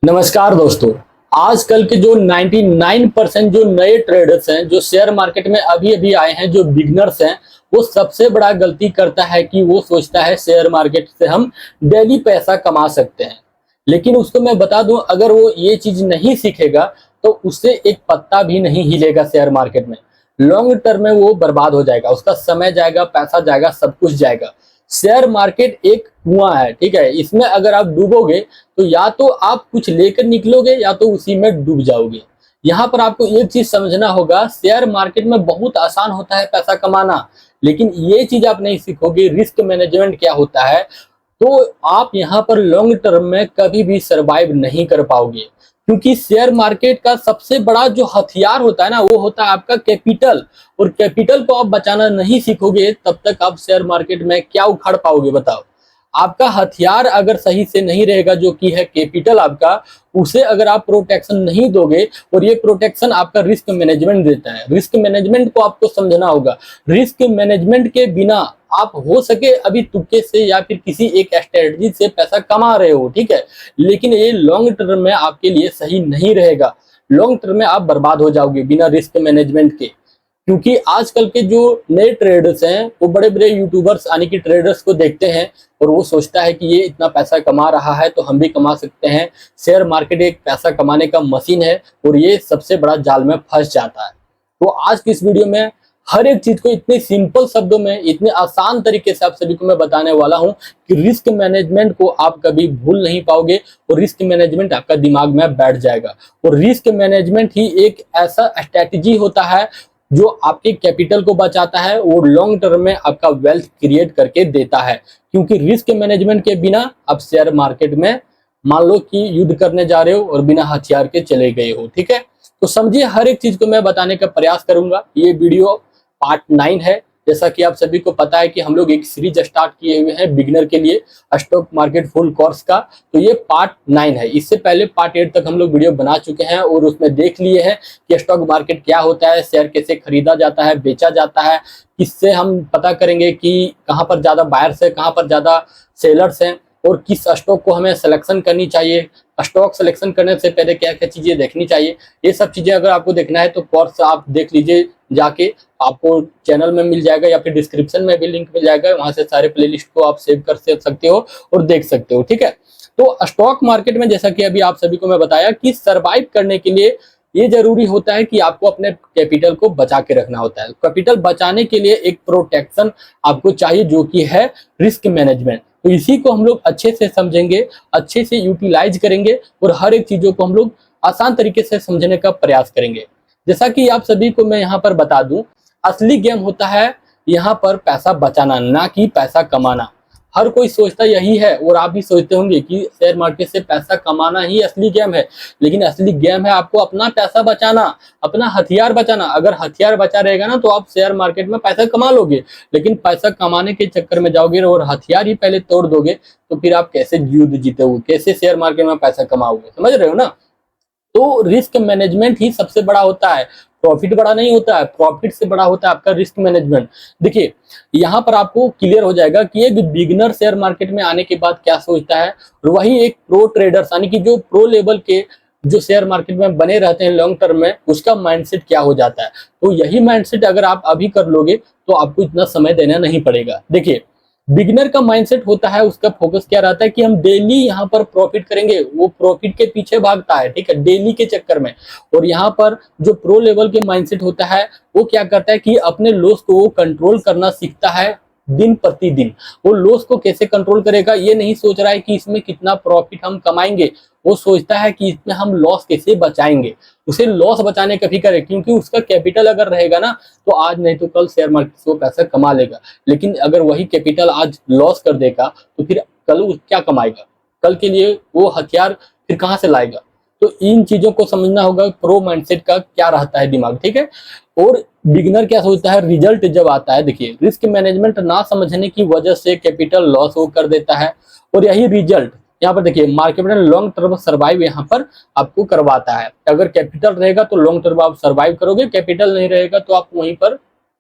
नमस्कार दोस्तों। आजकल के जो 99% जो नए ट्रेडर्स हैं, जो शेयर मार्केट में अभी अभी आए हैं, जो बिगनर्स हैं, वो सबसे बड़ा गलती करता है कि वो सोचता है शेयर मार्केट से हम डेली पैसा कमा सकते हैं। लेकिन उसको मैं बता दूं, अगर वो ये चीज नहीं सीखेगा तो उससे एक पत्ता भी नहीं हिलेगा शेयर मार्केट में। लॉन्ग टर्म में वो बर्बाद हो जाएगा, उसका समय जाएगा, पैसा जाएगा, सब कुछ जाएगा। शेयर मार्केट एक कुआं है, ठीक है। इसमें अगर आप डूबोगे तो या तो आप कुछ लेकर निकलोगे या तो उसी में डूब जाओगे। यहाँ पर आपको एक चीज समझना होगा, शेयर मार्केट में बहुत आसान होता है पैसा कमाना, लेकिन ये चीज आप नहीं सीखोगे रिस्क मैनेजमेंट क्या होता है, तो आप यहाँ पर लॉन्ग टर्म में कभी भी सरवाइव नहीं कर पाओगे। क्योंकि शेयर मार्केट का सबसे बड़ा जो हथियार होता है ना, वो होता है आपका कैपिटल। और कैपिटल को आप बचाना नहीं सीखोगे तब तक आप शेयर मार्केट में क्या उखाड़ पाओगे बताओ। आपका हथियार अगर सही से नहीं रहेगा, जो कि है कैपिटल आपका, उसे अगर आप प्रोटेक्शन नहीं दोगे, और ये प्रोटेक्शन आपका रिस्क मैनेजमेंट देता है। रिस्क मैनेजमेंट को आपको समझना होगा। रिस्क मैनेजमेंट के बिना आप हो सके अभी तुक्के से या फिर किसी एक स्ट्रेटजी से पैसा कमा रहे हो, ठीक है, लेकिन ये लॉन्ग टर्म में आपके लिए सही नहीं रहेगा। लॉन्ग टर्म में आप बर्बाद हो जाओगे बिना रिस्क मैनेजमेंट के। क्योंकि आजकल के जो नए ट्रेडर्स हैं, वो बड़े बड़े यूट्यूबर्स यानी कि ट्रेडर्स को देखते हैं और वो सोचता है कि ये इतना पैसा कमा रहा है तो हम भी कमा सकते हैं। शेयर मार्केट एक पैसा कमाने का मशीन है और ये सबसे बड़ा जाल में फंस जाता है। तो आज की इस वीडियो में हर एक चीज को इतने सिंपल शब्दों में, इतने आसान तरीके से आप सभी को मैं बताने वाला हूं कि रिस्क मैनेजमेंट को आप कभी भूल नहीं पाओगे और रिस्क मैनेजमेंट आपका दिमाग में बैठ जाएगा। और रिस्क मैनेजमेंट ही एक ऐसा स्ट्रैटेजी होता है जो आपके कैपिटल को बचाता है और लॉन्ग टर्म में आपका वेल्थ क्रिएट करके देता है। क्योंकि रिस्क मैनेजमेंट के बिना आप शेयर मार्केट में मान लो कि युद्ध करने जा रहे हो और बिना हथियार के चले गए हो, ठीक है। तो समझिए, हर एक चीज को मैं बताने का प्रयास करूंगा। ये वीडियो पार्ट 9 है। जैसा कि आप सभी को पता है कि हम लोग एक सीरीज स्टार्ट किए हुए हैं बिगिनर के लिए, स्टॉक मार्केट फुल कोर्स का। तो ये पार्ट 9 है। इससे पहले पार्ट 8 तक हम लोग वीडियो बना चुके हैं और उसमें देख लिए हैं कि स्टॉक मार्केट क्या होता है, शेयर कैसे खरीदा जाता है, बेचा जाता है, किससे हम पता करेंगे कि कहाँ पर ज्यादा बायर्स है, कहाँ पर ज्यादा सेलर्स हैं, और किस स्टॉक को हमें सिलेक्शन करनी चाहिए। स्टॉक सिलेक्शन करने से पहले क्या क्या चीजें देखनी चाहिए, ये सब चीजें अगर आपको देखना है तो कोर्स आप देख लीजिए जाके। आपको चैनल में मिल जाएगा या फिर डिस्क्रिप्शन में भी लिंक मिल जाएगा, वहां से सारे प्लेलिस्ट को आप सेव कर सकते हो और देख सकते हो, ठीक है। तो स्टॉक मार्केट में जैसा कि अभी आप सभी को मैं बताया कि सरवाइव करने के लिए ये जरूरी होता है कि आपको अपने कैपिटल को बचा के रखना होता है। कैपिटल बचाने के लिए एक प्रोटेक्शन आपको चाहिए, जो कि है रिस्क मैनेजमेंट। तो इसी को हम लोग अच्छे से समझेंगे, अच्छे से यूटिलाइज करेंगे और हर एक चीजों को हम लोग आसान तरीके से समझने का प्रयास करेंगे। जैसा कि आप सभी को मैं यहाँ पर बता दूं, असली गेम होता है यहाँ पर पैसा बचाना, ना कि पैसा कमाना। हर कोई सोचता यही है और आप भी सोचते होंगे कि शेयर मार्केट से पैसा कमाना ही असली गेम है, लेकिन असली गेम है आपको अपना पैसा बचाना, अपना हथियार बचाना। अगर हथियार बचा रहेगा ना तो आप शेयर मार्केट में पैसा कमा लोगे, लेकिन पैसा कमाने के चक्कर में जाओगे और हथियार ही पहले तोड़ दोगे तो फिर आप कैसे युद्ध जीतोगे, कैसे शेयर मार्केट में पैसा कमाओगे, समझ रहे हो ना। तो रिस्क मैनेजमेंट ही सबसे बड़ा होता है। प्रॉफिट बड़ा नहीं होता है, प्रॉफिट से बड़ा होता है आपका रिस्क मैनेजमेंट। देखिए, यहाँ पर आपको क्लियर हो जाएगा कि एक बिगिनर शेयर मार्केट में आने के बाद क्या सोचता है, और वही एक प्रो ट्रेडर्स यानी कि जो प्रो लेवल के जो शेयर मार्केट में बने रहते हैं लॉन्ग टर्म में, उसका माइंडसेट क्या हो जाता है। तो यही माइंडसेट अगर आप अभी कर लोगे तो आपको इतना समय देना नहीं पड़ेगा। देखिए, बिगिनर का माइंडसेट होता है, उसका फोकस क्या रहता है कि हम डेली यहाँ पर प्रॉफिट करेंगे, वो प्रॉफिट के पीछे भागता है, ठीक है, डेली के चक्कर में। और यहाँ पर जो प्रो लेवल के माइंडसेट होता है, वो क्या करता है कि अपने लॉस को वो कंट्रोल करना सीखता है दिन प्रतिदिन। वो लॉस को कैसे कंट्रोल करेगा, ये नहीं सोच रहा है कि इसमें कितना प्रॉफिट हम कमाएंगे, वो सोचता है कि इसमें हम लॉस कैसे बचाएंगे। उसे लॉस बचाने का फिक्र है, क्योंकि उसका कैपिटल अगर रहेगा ना तो आज नहीं तो कल शेयर मार्केट से वो पैसा कमा लेगा। लेकिन अगर वही कैपिटल आज लॉस कर देगा तो फिर कल वो क्या कमाएगा, कल के लिए वो हथियार फिर कहाँ से लाएगा। तो इन चीजों को समझना होगा, प्रो माइंडसेट का क्या रहता है दिमाग, ठीक है। और बिगिनर क्या सोचता है, रिजल्ट जब आता है, देखिए रिस्क मैनेजमेंट ना समझने की वजह से कैपिटल लॉस वो कर देता है, और यही रिजल्ट यहाँ पर देखिए मार्केट में लॉन्ग टर्म सर्वाइव यहाँ पर आपको करवाता है। अगर कैपिटल रहेगा तो लॉन्ग टर्म आप सर्वाइव करोगे, कैपिटल नहीं रहेगा तो आप वहीं पर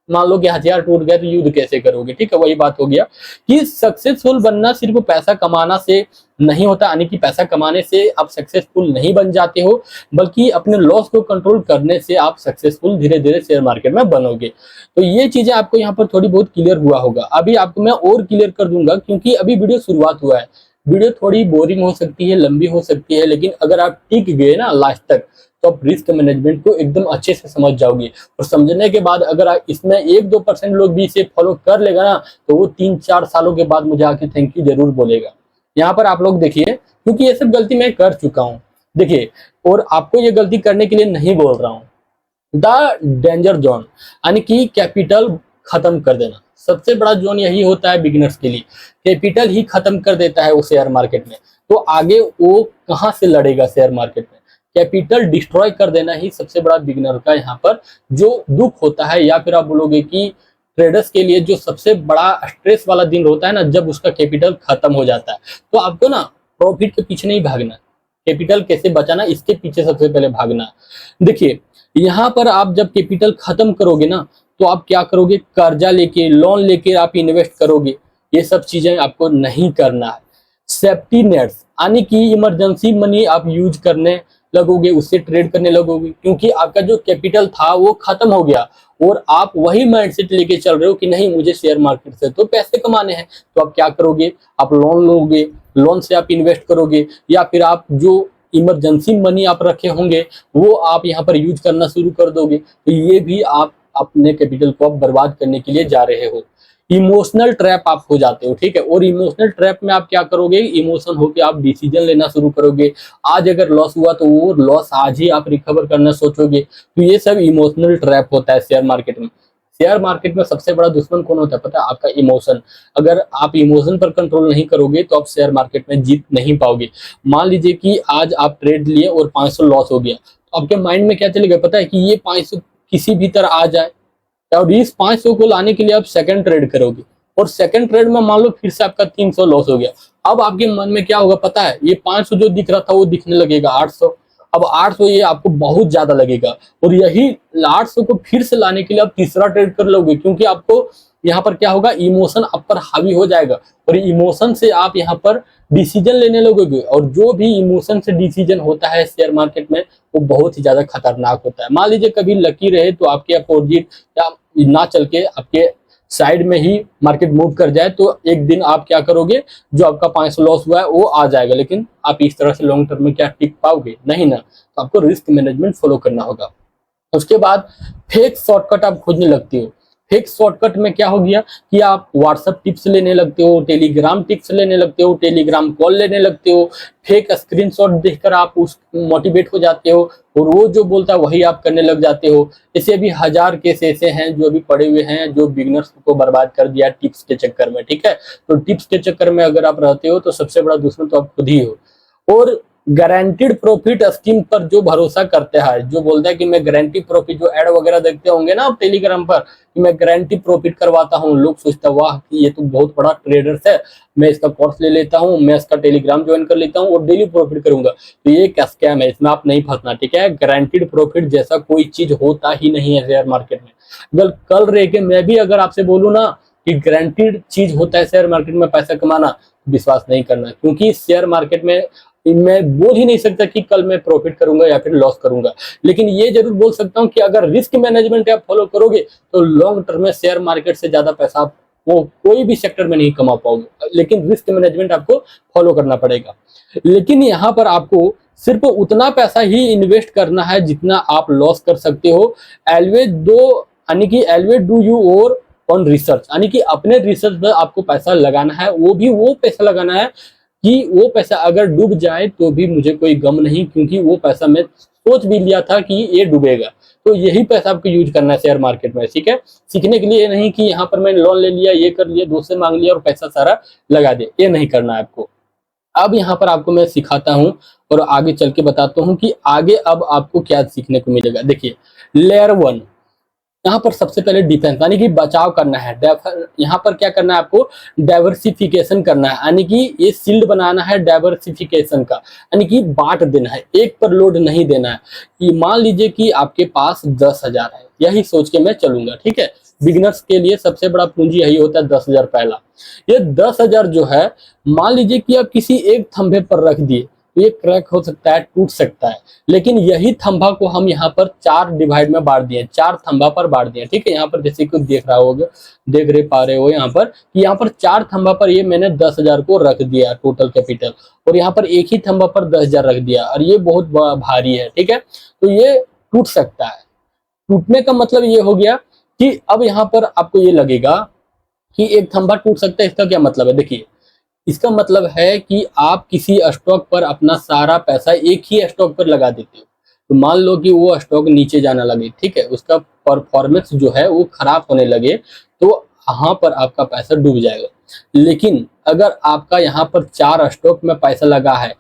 मान लो कि हथियार टूट गए तो युद्ध कैसे करोगे, ठीक है। वही बात हो गया कि सक्सेसफुल बनना सिर्फ पैसा कमाना से नहीं होता, यानी कि पैसा कमाने से आप सक्सेसफुल नहीं बन जाते हो, बल्कि अपने लॉस को कंट्रोल करने से आप सक्सेसफुल धीरे धीरे शेयर मार्केट में बनोगे। तो ये चीजें आपको यहाँ पर थोड़ी बहुत क्लियर हुआ होगा। अभी आपको मैं और क्लियर कर दूंगा, क्योंकि अभी वीडियो शुरुआत हुआ है। वीडियो थोड़ी बोरिंग हो सकती है, लंबी हो सकती है, लेकिन अगर आप टिक गए ना लास्ट तक तो आप रिस्क मैनेजमेंट को एकदम अच्छे से समझ जाओगे। और समझने के बाद अगर आप इसमें 1-2% लोग भी इसे फॉलो कर लेगा ना, तो वो 3-4 सालों के बाद मुझे आके थैंक यू जरूर बोलेगा। यहाँ पर आप लोग देखिए, क्योंकि ये सब गलती मैं कर चुका हूँ, देखिए, और आपको ये गलती करने के लिए नहीं बोल रहा हूँ। द डेंजर जोन, यानी कि कैपिटल खत्म कर देना, सबसे बड़ा जोन यही होता है बिगिनर्स के लिए। कैपिटल ही खत्म कर देता है वो शेयर मार्केट में, तो आगे वो कहाँ से लड़ेगा शेयर मार्केट में। कैपिटल डिस्ट्रॉय कर देना ही सबसे बड़ा बिगिनर का यहाँ पर जो दुख होता है, या फिर आप बोलोगे कि ट्रेडर्स के लिए जो सबसे बड़ा स्ट्रेस वाला दिन होता है ना, जब उसका कैपिटल खत्म हो जाता है। तो आपको ना प्रॉफिट के पीछे नहीं भागना, कैपिटल कैसे बचाना इसके पीछे सबसे पहले भागना। देखिए, यहाँ पर आप जब कैपिटल खत्म करोगे ना, तो आप क्या करोगे, कर्जा लेके, लोन लेके आप इन्वेस्ट करोगे। ये सब चीजें आपको नहीं करना है। सेफ्टी नेट्स, यानी कि इमरजेंसी मनी आप यूज करने लगोगे, उससे ट्रेड करने लगोगे, क्योंकि आपका जो कैपिटल था वो खत्म हो गया और आप वही माइंडसेट लेके चल रहे हो कि नहीं मुझे शेयर मार्केट से तो पैसे कमाने हैं। तो आप क्या करोगे, आप लोन लोगे, लोन से आप इन्वेस्ट करोगे, या फिर आप जो इमरजेंसी मनी आप रखे होंगे वो आप यहाँ पर यूज करना शुरू कर दोगे। तो ये भी आप अपने कैपिटल को आप बर्बाद करने के लिए जा रहे हो। इमोशनल ट्रैप आप हो जाते हो, ठीक है। और इमोशनल ट्रैप में आप क्या करोगे, इमोशन होके आप डिसीजन लेना शुरू करोगे। आज अगर लॉस हुआ तो वो लॉस आज ही आप रिकवर करना सोचोगे। तो ये सब इमोशनल ट्रैप होता है शेयर मार्केट में। शेयर मार्केट में सबसे बड़ा दुश्मन कौन होता है पता है, आपका इमोशन। अगर आप इमोशन पर कंट्रोल नहीं करोगे तो आप शेयर मार्केट में जीत नहीं पाओगे। मान लीजिए कि आज आप ट्रेड लिए और 500 लॉस हो गया, तो आपके माइंड में क्या चलेगा पता है, कि ये 500 किसी भी तरह आ जाए, और इस 500 को लाने के लिए आप सेकंड ट्रेड करोगे, और सेकंड ट्रेड में मान लो फिर से आपका 300 लॉस हो गया। अब आपके मन में क्या होगा पता है, ये 500 जो दिख रहा था वो दिखने लगेगा 800। अब 800 ये आपको बहुत ज्यादा लगेगा, और यही 800 को फिर से लाने के लिए आप तीसरा ट्रेड कर लोगे, क्योंकि आपको यहाँ पर क्या होगा, इमोशन आप पर हावी हो जाएगा, और इमोशन से आप यहाँ पर डिसीजन लेने लगोगे। और जो भी इमोशन से डिसीजन होता है शेयर मार्केट में वो बहुत ही ज्यादा खतरनाक होता है। मान लीजिए कभी लकी रहे तो आपके अपोजिट या ना चल के आपके साइड में ही मार्केट मूव कर जाए, तो एक दिन आप क्या करोगे, जो आपका 500 लॉस हुआ है वो आ जाएगा, लेकिन आप इस तरह से लॉन्ग टर्म में क्या टिक पाओगे, नहीं ना। तो आपको रिस्क मैनेजमेंट फॉलो करना होगा। उसके बाद फेक शॉर्टकट आप खोजने लगते हो। फेक शॉर्टकट में क्या हो गया कि आप व्हाट्सएप टिप्स लेने लगते हो, टेलीग्राम टिप्स लेने लगते हो, टेलीग्राम कॉल लेने लगते हो, फेक स्क्रीनशॉट देखकर आप उस मोटिवेट हो जाते हो, और वो जो बोलता है वही आप करने लग जाते हो। ऐसे भी 1000 केस ऐसे हैं जो अभी पड़े हुए हैं, जो बिगनर्स को बर्बाद कर दिया टिप्स के चक्कर में, ठीक है। तो टिप्स के चक्कर में अगर आप रहते हो तो सबसे बड़ा दुश्मन तो आप खुद ही हो। और गारंटीड प्रॉफिट स्कीम पर जो भरोसा करते हैं, जो बोलता है कि मैं गारंटी प्रॉफिट, जो एड वगैरह देखते होंगे ना आप टेलीग्राम पर कि मैं गारंटी प्रॉफिट करवाता हूँ, लोग सोचता है वाह कि ये तो बहुत बड़ा ट्रेडर्स है, मैं इसका कोर्स ले लेता हूँ, मैं इसका टेलीग्राम ज्वाइन कर लेता हूँ और डेली प्रॉफिट करूंगा। तो ये क्या स्कैम है, इसमें आप नहीं फंसना, ठीक है। गारंटीड प्रॉफिट जैसा कोई चीज होता ही नहीं है शेयर मार्केट में। कल रह के मैं भी अगर आपसे बोलूँ ना कि गारंटीड चीज होता है शेयर मार्केट में पैसा कमाना, विश्वास नहीं करना, क्योंकि शेयर मार्केट में मैं बोल ही नहीं सकता कि कल मैं प्रॉफिट करूंगा या फिर लॉस करूंगा। लेकिन ये जरूर बोल सकता हूं कि अगर रिस्क मैनेजमेंट आप फॉलो करोगे तो लॉन्ग टर्म में शेयर मार्केट से ज्यादा पैसा आप वो कोई भी सेक्टर में नहीं कमा पाओगे। लेकिन रिस्क मैनेजमेंट आपको फॉलो करना पड़ेगा। लेकिन यहाँ पर आपको सिर्फ उतना पैसा ही इन्वेस्ट करना है जितना आप लॉस कर सकते हो। एलवेज दो, यानी कि एलवेज डू यू और ऑन रिसर्च, यानी कि अपने रिसर्च पर आपको पैसा लगाना है, वो भी वो पैसा लगाना है कि वो पैसा अगर डूब जाए तो भी मुझे कोई गम नहीं, क्योंकि वो पैसा मैं सोच भी लिया था कि ये डूबेगा। तो यही पैसा आपको यूज करना है शेयर मार्केट में, ठीक है। सीखने के लिए नहीं कि यहाँ पर मैंने लोन ले लिया, ये कर लिया, दोस्त से मांग लिया और पैसा सारा लगा दे, ये नहीं करना है आपको। अब यहाँ पर आपको मैं सिखाता हूँ और आगे चल के बताता हूँ कि आगे अब आपको क्या सीखने को मिलेगा। देखिए, लेयर 1, यहाँ पर सबसे पहले डिफेंस, यानी कि बचाव करना है। यहाँ पर क्या करना है आपको, डाइवर्सिफिकेशन करना है, यानी कि ये शील्ड बनाना है डाइवर्सिफिकेशन का, यानी कि बांट देना है, एक पर लोड नहीं देना है। कि मान लीजिए कि आपके पास 10,000 है, यही सोच के मैं चलूंगा, ठीक है। बिगिनर्स के लिए सबसे बड़ा पूंजी यही होता है 10,000 पहला। ये 10,000 जो है, मान लीजिए कि आप किसी एक थंभे पर रख दिए तो ये क्रैक हो सकता है, टूट सकता है। लेकिन यही थंभा को हम यहाँ पर 4 डिवाइड में बांट दिए, 4 थंभा पर बांट दिए, ठीक है। यहाँ पर जैसे कि देख रहा होगा, देख रहे पा रहे हो यहाँ पर कि यहाँ पर 4 थंभा पर ये मैंने 10,000 को रख दिया टोटल कैपिटल, और यहाँ पर एक ही थंभा पर 10,000 रख दिया, और ये बहुत भारी है, ठीक है। तो ये टूट सकता है। टूटने का मतलब ये हो गया कि अब यहाँ पर आपको ये लगेगा कि एक थंभा टूट सकता है। इसका क्या मतलब है? देखिए, इसका मतलब है कि आप किसी स्टॉक पर अपना सारा पैसा एक ही स्टॉक पर लगा देते हो, तो मान लो कि वो स्टॉक नीचे जाना लगे, ठीक है, उसका परफॉर्मेंस जो है वो खराब होने लगे, तो यहाँ पर आपका पैसा डूब जाएगा। लेकिन अगर आपका यहाँ पर 4 स्टॉक में पैसा लगा है,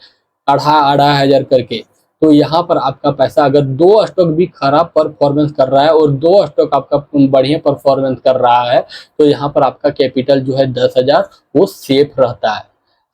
2,500 करके, तो यहाँ पर आपका पैसा अगर 2 स्टॉक भी खराब परफॉर्मेंस कर रहा है और 2 स्टॉक आपका बढ़िया परफॉर्मेंस कर रहा है, तो यहाँ पर आपका कैपिटल जो है 10,000 वो सेफ रहता है।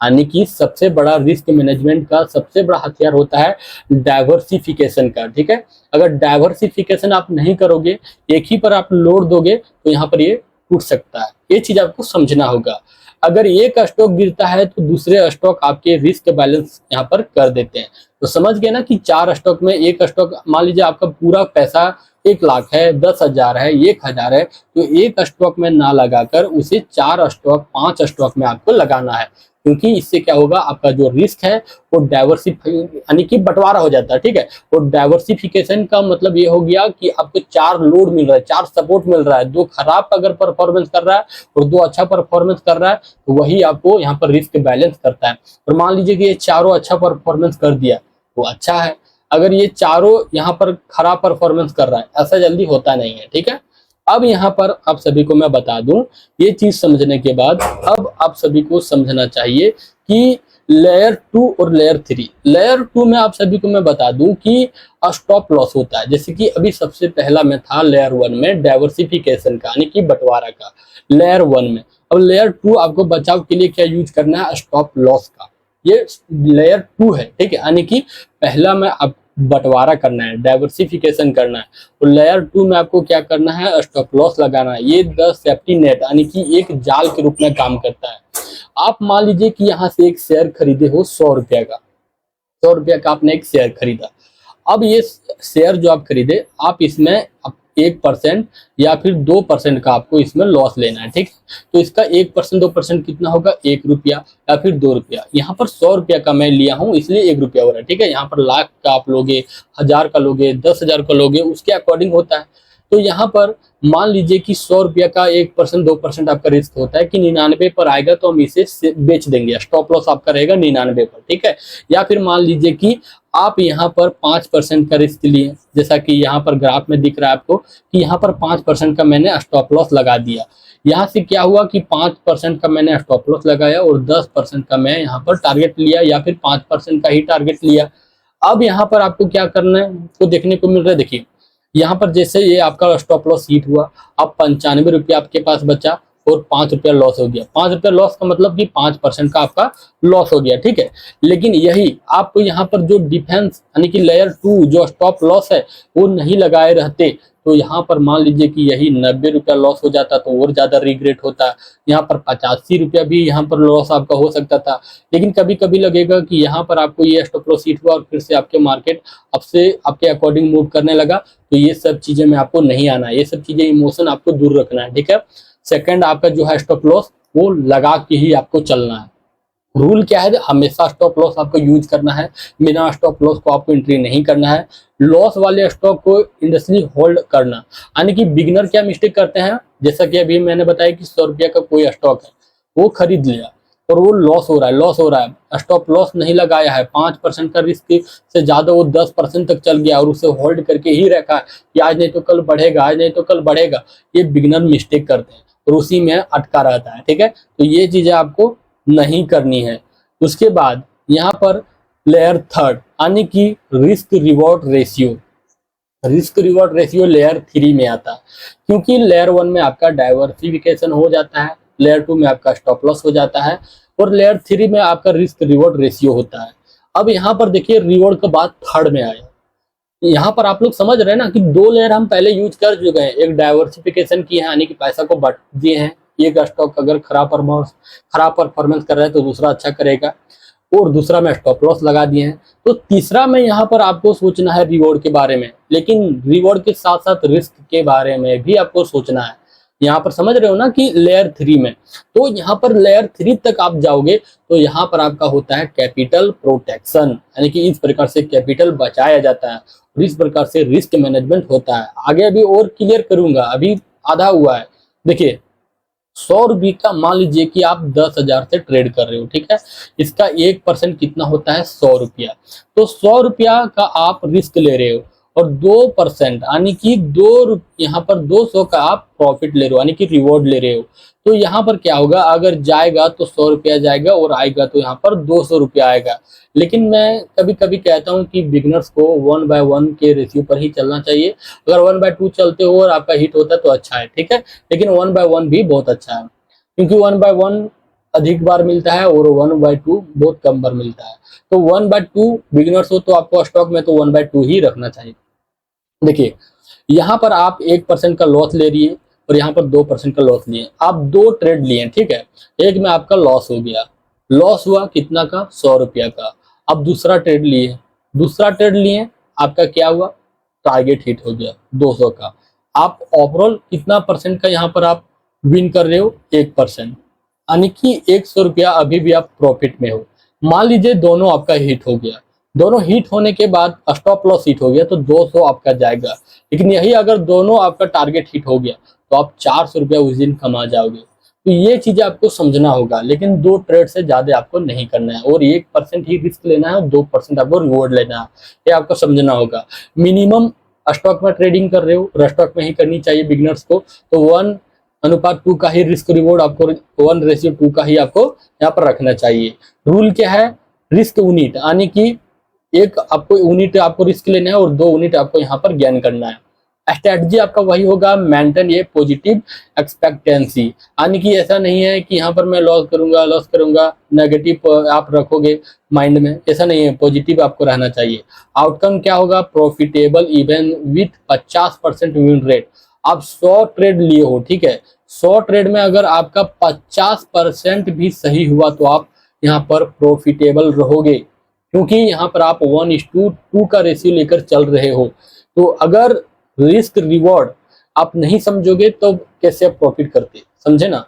यानी कि सबसे बड़ा रिस्क मैनेजमेंट का सबसे बड़ा हथियार होता है डाइवर्सिफिकेशन का, ठीक है। अगर डाइवर्सिफिकेशन आप नहीं करोगे, एक ही पर आप लोड दोगे, तो यहाँ पर ये टूट सकता है। ये चीज आपको समझना होगा। अगर एक स्टॉक गिरता है तो दूसरे स्टॉक आपके रिस्क बैलेंस यहाँ पर कर देते हैं। तो समझ गए ना कि 4 स्टॉक में एक स्टॉक, मान लीजिए आपका पूरा पैसा 1 लाख है, 10,000 है, 1,000 है, तो एक स्टॉक में ना लगाकर उसे 4 स्टॉक 5 स्टॉक में आपको लगाना है। क्योंकि इससे क्या होगा, आपका जो रिस्क है वो डाइवर्सिफाई यानी कि बंटवारा हो जाता है, ठीक है। और डाइवर्सिफिकेशन का मतलब ये हो गया कि आपको 4 लोड मिल रहा है, 4 सपोर्ट मिल रहा है। 2 खराब अगर परफॉर्मेंस कर रहा है और 2 अच्छा परफॉर्मेंस कर रहा है, तो वही आपको यहाँ पर रिस्क बैलेंस करता है। और मान लीजिए कि ये चारों अच्छा परफॉर्मेंस कर दिया तो अच्छा है, अगर ये चारों यहाँ पर खराब परफॉर्मेंस कर रहा है, ऐसा जल्दी होता नहीं है, ठीक है। अब यहाँ पर आप सभी को मैं बता दूं, ये चीज समझने के बाद अब आप सभी को समझना चाहिए कि लेयर 2 और लेयर 3, लेयर 2 में आप सभी को मैं बता दूं कि स्टॉप लॉस होता है। जैसे कि अभी सबसे पहला में था लेयर 1 में डाइवर्सिफिकेशन का यानी कि बंटवारा का, लेयर 1 में। अब लेयर 2 आपको बचाव के लिए क्या यूज करना है? स्टॉप लॉस का। ये लेयर 2 है, ठीक है। यानी कि पहला में आप बंटवारा करना है, डाइवर्सिफिकेशन करना है, और लेयर 2 में आपको क्या करना है? स्टॉप लॉस लगाना है। ये 10 सेफ्टी नेट यानी कि एक जाल के रूप में काम करता है। आप मान लीजिए कि यहाँ से एक शेयर खरीदे हो 100 रुपया का, 100 रुपया का आपने एक शेयर खरीदा। अब ये शेयर जो आप खरीदे, आप इसमें 1% या फिर 2% का आपको इसमें लॉस लेना है, ठीक। तो इसका 1% 2% कितना होगा? 1 रुपया या फिर 2 रुपया। यहाँ पर 100 रुपया का मैं लिया हूँ इसलिए 1 रुपया हो रहा है, ठीक है। यहाँ पर लाख का आप लोगे, 1000 का लोगे, 10,000 का लोगे, उसके अकॉर्डिंग होता है। तो यहाँ पर मान लीजिए कि 100 रुपया का 1% 2% आपका रिस्क होता है कि 99 पर आएगा तो हम इसे बेच देंगे, स्टॉप लॉस आपका रहेगा 99 पर, ठीक है। या फिर मान लीजिए कि आप यहाँ पर 5% का रिस्क लिए, जैसा कि यहाँ पर ग्राफ में दिख रहा है आपको कि यहाँ पर 5% का मैंने स्टॉप लॉस लगा दिया। यहाँ से क्या हुआ कि 5% का मैंने स्टॉप लॉस लगाया और 10% का मैं यहाँ पर टारगेट लिया, या फिर 5% का ही टारगेट लिया। अब यहाँ पर आपको क्या करना है तो देखने को मिल रहा है, देखिए यहाँ पर जैसे ये आपका स्टॉप लॉस हिट हुआ, अब 95 रुपया आपके पास बचा और 5 रुपया लॉस हो गया। 5 रुपया लॉस का मतलब कि 5% का आपका लॉस हो गया, ठीक है। लेकिन यही आपको यहाँ पर जो डिफेंस यानी कि लेयर 2 जो स्टॉप लॉस है वो नहीं लगाए रहते, तो यहाँ पर मान लीजिए कि यही 90 रुपया लॉस हो जाता तो और ज्यादा रिग्रेट होता। यहाँ पर 85 रुपया भी यहाँ पर लॉस आपका हो सकता था। लेकिन कभी कभी लगेगा कि यहाँ पर आपको ये स्टॉप लॉस हिट हुआ और फिर से आपके मार्केट आपसे आपके अकॉर्डिंग मूव करने लगा, तो ये सब चीजें में आपको नहीं आना है, ये सब चीजें इमोशन आपको दूर रखना है, ठीक है। सेकंड आपका जो है स्टॉप लॉस वो लगा के ही आपको चलना है। रूल क्या है? हमेशा स्टॉप लॉस आपको यूज करना है, बिना स्टॉप लॉस को आपको एंट्री नहीं करना है। लॉस वाले स्टॉक को इंडस्ट्री होल्ड करना, यानी कि बिगिनर क्या मिस्टेक करते हैं, जैसा कि अभी मैंने बताया कि 100 रुपया का कोई स्टॉक है वो खरीद लिया और वो लॉस हो रहा है, स्टॉप लॉस नहीं लगाया है, 5% का रिस्क से ज्यादा वो 10% तक चल गया और उसे होल्ड करके ही रखा है कि आज नहीं तो कल बढ़ेगा, आज नहीं तो कल बढ़ेगा। ये बिगिनर मिस्टेक करते हैं और उसी में अटका रहता है, ठीक है। तो ये चीजें आपको नहीं करनी है। उसके बाद यहाँ पर लेयर 3 यानी कि risk reward ratio, risk reward ratio layer 3 में आता है, क्योंकि लेयर 1 में आपका डाइवर्सिफिकेशन हो जाता है, लेयर 2 में आपका स्टॉप लॉस हो जाता है और लेयर 3 में आपका रिस्क रिवॉर्ड रेशियो होता है। अब यहाँ पर देखिए रिवॉर्ड का बात 3rd में आया। यहाँ पर आप लोग समझ रहे हैं ना कि दो लेयर हम पहले यूज कर चुके हैं। एक डाइवर्सिफिकेशन की है, यानी कि पैसा को बांट दिए हैं। एक स्टॉक अगर खराब परफॉर्मेंस कर रहा है तो दूसरा अच्छा करेगा, और दूसरा में स्टॉप लॉस लगा दिए हैं। तो तीसरा में यहाँ पर आपको सोचना है रिवॉर्ड के बारे में, लेकिन रिवॉर्ड के साथ साथ रिस्क के बारे में भी आपको सोचना है। यहाँ पर समझ रहे हो ना कि लेयर 3 में, तो यहाँ पर लेयर 3 तक आप जाओगे तो यहाँ पर आपका होता है कैपिटल प्रोटेक्शन, यानी कि इस प्रकार से कैपिटल बचाया जाता है और इस प्रकार से रिस्क मैनेजमेंट होता है। आगे अभी और क्लियर करूंगा, अभी आधा हुआ है। देखिए 100 रुपये का मान लीजिए कि आप 10,000 से ट्रेड कर रहे हो, ठीक है। इसका 1% कितना होता है, 100 रुपया। तो 100 रुपया का आप रिस्क ले रहे हो और 2% यानी कि यहाँ पर 200 का आप प्रॉफिट ले रहे हो, यानी कि रिवॉर्ड ले रहे हो। तो यहाँ पर क्या होगा, अगर जाएगा तो 100 रुपया जाएगा और आएगा तो यहाँ पर 200 रुपया आएगा। लेकिन मैं कभी कभी कहता हूँ कि बिगनर्स को 1/1 के रेशियो पर ही चलना चाहिए। अगर 1/2 चलते हो और आपका हिट होता है तो अच्छा है, ठीक है। लेकिन 1/1 भी बहुत अच्छा है, क्योंकि 1/1 अधिक बार मिलता है और 1/2 बहुत कम बार मिलता है। तो 1/2 बिगिनर्स हो तो आपको स्टॉक में तो 1/2 ही रखना चाहिए। देखिए यहाँ पर आप 1% का लॉस ले रही है और यहाँ पर 2% का लॉस लिए। आप 2 ट्रेड लिए, ठीक है। एक में आपका लॉस हो गया, लॉस हुआ कितना का, 100 रुपया का। अब दूसरा ट्रेड लिए, आपका क्या हुआ, टारगेट हिट हो गया 200 का। आप ओवरऑल कितना परसेंट का यहाँ पर आप विन कर रहे हो, 1%, यानी कि 100 रुपया अभी भी आप प्रॉफिट में हो। मान लीजिए दोनों आपका हिट हो गया, दोनों हिट होने के बाद स्टॉप लॉस हिट हो गया तो 200 आपका जाएगा। लेकिन यही अगर दोनों आपका टारगेट हिट हो गया तो आप 400 रुपया उस दिन कमा जाओगे। तो ये चीजें आपको समझना होगा, लेकिन 2 ट्रेड से ज्यादा आपको नहीं करना है और 1% ही रिस्क लेना है और 2% आपको रिवॉर्ड लेना है। ये आपको समझना होगा। मिनिमम स्टॉक में ट्रेडिंग कर रहे हो, स्टॉक में ही करनी चाहिए बिगिनर्स को, तो 1:2 का ही रिस्क रिवॉर्ड आपको, 1:2 का ही आपको यहाँ पर रखना चाहिए। रूल क्या है, रिस्क यूनिट, यानी कि एक आपको यूनिट आपको रिस्क लेना है और 2 यूनिट आपको यहाँ पर गेन करना है। स्ट्रेटजी आपका वही होगा, मेंटेन ये पॉजिटिव एक्सपेक्टेंसी, यानी कि ऐसा नहीं है कि यहाँ पर मैं लॉस करूंगा नेगेटिव आप रखोगे माइंड में, ऐसा नहीं है। पॉजिटिव आपको रहना चाहिए। आउटकम क्या होगा, profitable even with 50% win rate. आप 100 ट्रेड लिए हो, ठीक है। 100 ट्रेड में अगर आपका 50% भी सही हुआ तो आप यहाँ पर प्रॉफिटेबल रहोगे, क्योंकि यहाँ पर आप 1:2 का रेशियो लेकर चल रहे हो। तो अगर रिस्क रिवॉर्ड आप नहीं समझोगे तो कैसे आप प्रॉफिट करते, समझे ना।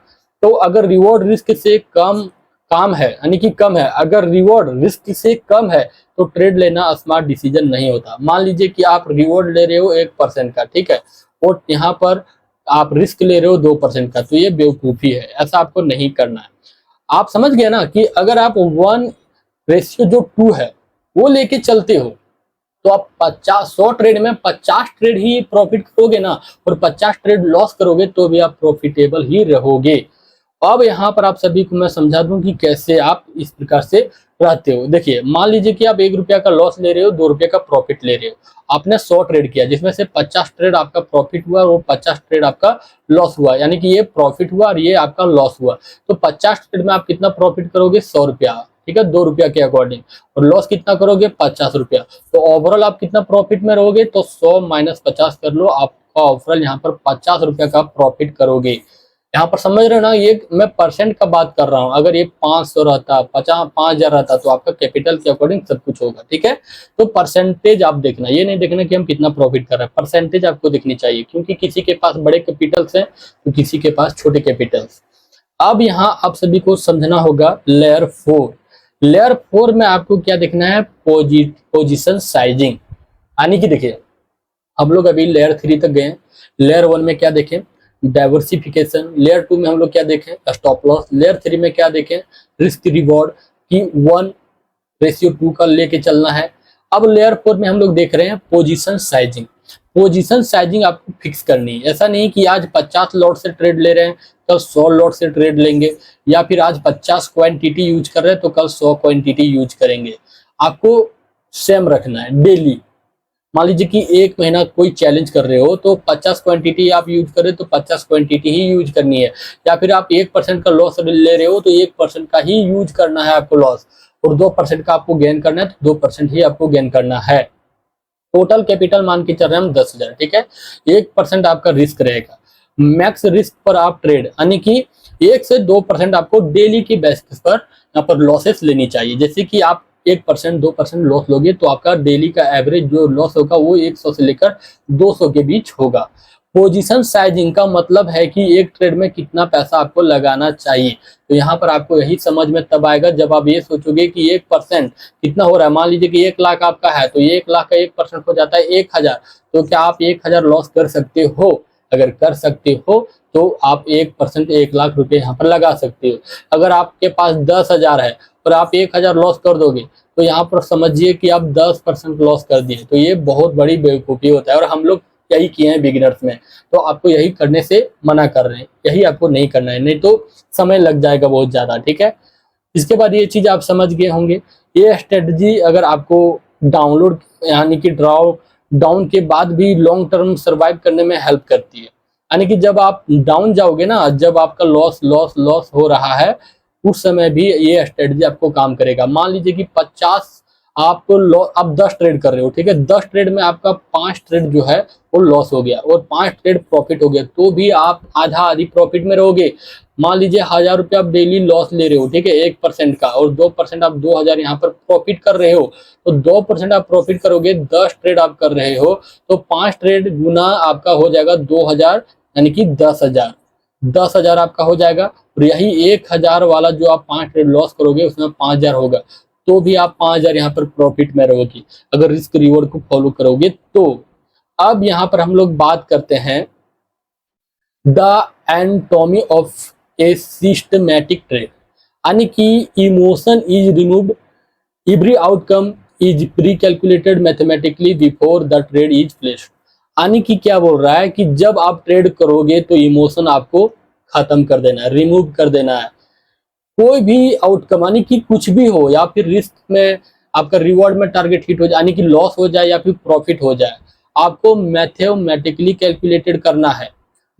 तो अगर रिवॉर्ड रिस्क से कम है, यानी कि कम है, अगर रिवॉर्ड रिस्क से कम है तो ट्रेड लेना स्मार्ट डिसीजन नहीं होता। मान लीजिए कि आप रिवॉर्ड ले रहे हो 1% का, ठीक है, और यहाँ पर आप रिस्क ले रहे हो 2% का, तो ये बेवकूफी है, ऐसा आपको नहीं करना है। आप समझ गए ना कि अगर आप 1:2 है वो लेके चलते हो तो आप 100 ट्रेड में 50 ट्रेड ही प्रॉफिट करोगे ना, और 50 ट्रेड लॉस करोगे तो भी आप प्रॉफिटेबल ही रहोगे। अब यहाँ पर आप सभी को मैं समझा दूं कि कैसे आप इस प्रकार से रहते हो। देखिए मान लीजिए कि आप 1 रुपया का लॉस ले रहे हो, 2 रुपये का प्रॉफिट ले रहे हो। आपने 100 ट्रेड किया, जिसमें से 50 ट्रेड आपका प्रॉफिट हुआ और 50 ट्रेड आपका लॉस हुआ, यानी कि ये प्रॉफिट हुआ और ये आपका लॉस हुआ। तो 50 ट्रेड में आप कितना प्रॉफिट करोगे, 100 रुपया, ठीक है, 2 रुपया के अकॉर्डिंग, और लॉस कितना करोगे, 50 रुपया। तो ओवरऑल आप कितना प्रॉफिट में रहोगे, तो 100 माइनस 50 कर लो, आपका ओवरऑल यहाँ पर 50 रुपया का प्रॉफिट करोगे। यहाँ पर समझ रहे हो ना, ये मैं परसेंट का बात कर रहा हूँ। अगर ये 500 रहता, 5,000 रहता तो आपका कैपिटल के अकॉर्डिंग सब कुछ होगा, ठीक है। तो परसेंटेज आप देखना, ये नहीं देखना कि हम कितना प्रॉफिट कर रहे हैं, परसेंटेज आपको देखनी चाहिए, क्योंकि किसी के पास बड़े कैपिटल्स हैं तो किसी के पास छोटे कैपिटल्स। अब यहाँ आप सभी को समझना होगा लेयर 4। लेयर 4 में आपको क्या देखना है, पोजीशन साइजिंग, यानी कि देखिए हम लोग अभी लेयर 3 तक गए। लेयर 1 में क्या देखें, डाइवर्सिफिकेशन। लेयर 2 में हम लोग क्या देखें, स्टॉप लॉस। लेयर 3 में क्या देखें, रिस्क रिवॉर्ड की 1:2 का लेके चलना है। अब लेयर 4 में हम लोग देख रहे हैं पोजीशन साइजिंग। पोजीशन साइजिंग आपको फिक्स करनी है। ऐसा नहीं कि आज 50 लॉट से ट्रेड ले रहे हैं कल 100 लॉट से ट्रेड लेंगे, या फिर आज 50 क्वांटिटी यूज कर रहे हैं तो कल 100 क्वांटिटी यूज करेंगे। आपको सेम रखना है डेली। मान लीजिए कि 1 महीना कोई चैलेंज कर रहे हो तो 50 क्वांटिटी आप यूज कर रहे हो तो 50 क्वांटिटी ही यूज करनी है। या फिर आप 1% का लॉस ले रहे हो तो 1% का ही यूज करना है आपको लॉस, और 2% का आपको गेन करना है तो 2% ही आपको गेन करना है। टोटल कैपिटल मान के चल रहे हैं हम 10,000, ठीक है। 1% आपका रिस्क रहेगा। मैक्स रिस्क पर आप ट्रेड, यानी कि 1 से 2% आपको डेली की बेसिस पर यहाँ पर लॉसेस लेनी चाहिए। जैसे कि आप 1% 2% लॉस लोगे तो आपका डेली का एवरेज जो लॉस होगा वो 100 से लेकर 200 के बीच होगा। पोजीशन साइजिंग का मतलब है कि एक ट्रेड में कितना पैसा आपको लगाना चाहिए। तो यहाँ पर आपको यही समझ में तब आएगा जब आप ये सोचोगे कि 1% कितना हो रहा है। मान लीजिए कि 1 लाख आपका है तो 1 लाख का 1% हो जाता है 1,000। तो क्या आप 1,000 लॉस कर सकते हो? अगर कर सकते हो तो आप 1% 1 लाख रुपए यहाँ पर लगा सकते हो। अगर आपके पास 10,000 है और आप 1,000 लॉस कर दोगे तो यहाँ पर समझिए कि आप 10% लॉस कर दिए। तो ये बहुत बड़ी बेवकूफ़ी होता है और हम लोग यही किए हैं बिगिनर्स में। तो आपको यही करने से मना कर रहे हैं, यही आपको नहीं करना है, नहीं तो समय लग जाएगा बहुत ज़्यादा, ठीक है। इसके बाद ये चीज़ आप समझ गए होंगे। ये स्ट्रेटजी अगर आपको डाउनलोड यानी कि ड्रॉ डाउन के बाद भी लॉन्ग टर्म सर्वाइव करने में हेल्प करती है। यानी कि जब आप डाउन जाओगे ना, जब आपका लॉस लॉस लॉस हो रहा है उस समय भी ये स्ट्रेटजी आपको काम करेगा। मान लीजिए कि 50 आप 10 ट्रेड कर रहे हो, ठीक है। 10 ट्रेड में आपका 5 ट्रेड जो है वो लॉस हो गया और 5 ट्रेड प्रॉफिट हो गया, तो भी आप आधा आधी प्रॉफिट में रहोगे। मान लीजिए 1,000 रुपये आप डेली लॉस ले रहे हो, ठीक है, 1% का, और 2% आप 2,000 यहाँ पर प्रॉफिट कर रहे हो। तो 2% आप प्रॉफिट करोगे, 10 ट्रेड आप कर रहे हो तो 5 ट्रेड गुना आपका हो जाएगा 2,000, यानी कि 10,000। 10,000 आपका हो जाएगा और यही 1,000 वाला जो आप 5 ट्रेड लॉस करोगे उसमें 5,000 होगा, तो भी आप 5,000 यहाँ पर प्रॉफिट में रहोगे अगर रिस्क रिवॉर्ड को फॉलो करोगे तो। अब यहाँ पर हम लोग बात करते हैं the anatomy of A systematic trade, यानी कि emotion is removed, every outcome is pre calculated mathematically before the trade is placed. यानी कि क्या बोल रहा है कि जब आप ट्रेड करोगे तो इमोशन आपको खत्म कर देना है, रिमूव कर देना है। कोई भी आउटकम यानी कि कुछ भी हो, या फिर रिस्क में आपका रिवॉर्ड में टारगेट हिट हो जाए, यानी कि लॉस हो जाए या फिर प्रॉफिट हो जाए, आपको मैथमेटिकली कैलकुलेटेड करना है,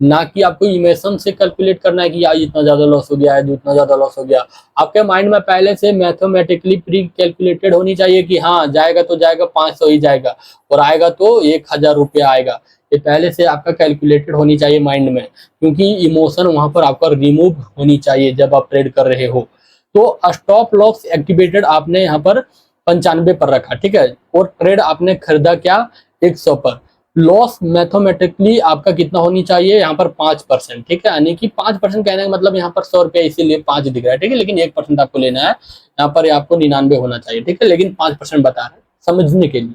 ना कि आपको इमोशन से कैलकुलेट करना है कि यार इतना ज्यादा लॉस हो गया है, इतना ज्यादा लॉस हो गया। आपके माइंड में पहले से मैथमेटिकली प्री कैलकुलेटेड होनी चाहिए कि हाँ जाएगा तो जाएगा 500 ही जाएगा और आएगा तो 1,000 रुपया आएगा। ये पहले से आपका कैलकुलेटेड होनी चाहिए माइंड में, क्योंकि इमोशन वहां पर आपका रिमूव होनी चाहिए जब आप ट्रेड कर रहे हो। तो स्टॉप लॉस एक्टिवेटेड आपने यहाँ पर 95 पर रखा, ठीक है, और ट्रेड आपने खरीदा क्या 100 पर। लॉस मैथमेटिकली आपका कितना होनी चाहिए यहाँ पर 5%, ठीक है, यानी कि 5% कहने का मतलब यहाँ पर 100 रुपया इसीलिए 5 दिख रहा है, ठीक है, लेकिन 1% आपको लेना है, यहाँ पर आपको 99 होना चाहिए, ठीक है, लेकिन 5% बता रहे हैं समझने के लिए।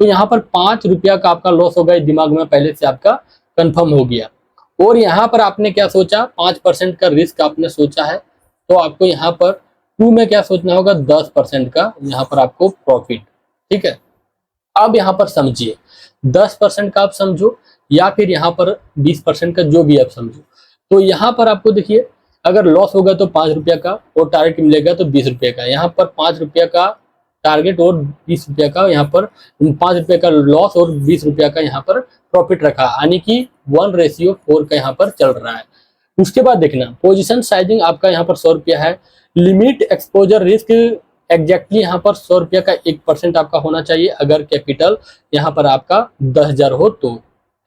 तो यहाँ पर 5 रुपया का आपका लॉस हो गया, दिमाग में पहले से आपका कंफर्म हो गया। और यहाँ पर आपने क्या सोचा, 5% का रिस्क आपने सोचा है, तो आपको यहाँ पर 2 में क्या सोचना होगा, 10% का यहाँ पर आपको प्रॉफिट, ठीक है। अब यहाँ पर समझिए 10% का आप समझो या फिर यहाँ पर 20% का, जो भी आप समझो। तो यहाँ पर आपको देखिए अगर लॉस होगा तो 5 रुपया का और टारगेट मिलेगा तो 20 रुपये का। यहाँ पर 5 रुपया का टारगेट और 20 रुपया का, यहाँ पर 5 रुपये का लॉस और 20 रुपया का यहाँ पर प्रॉफिट रखा, यानी कि 1:4 का यहाँ पर चल रहा है। उसके बाद देखना पोजीशन साइजिंग आपका यहाँ पर 100 रुपया है। लिमिट एक्सपोजर रिस्क एग्जैक्टली यहाँ पर 100 रुपया का 1% आपका होना चाहिए। अगर कैपिटल यहाँ पर आपका 10,000 हो तो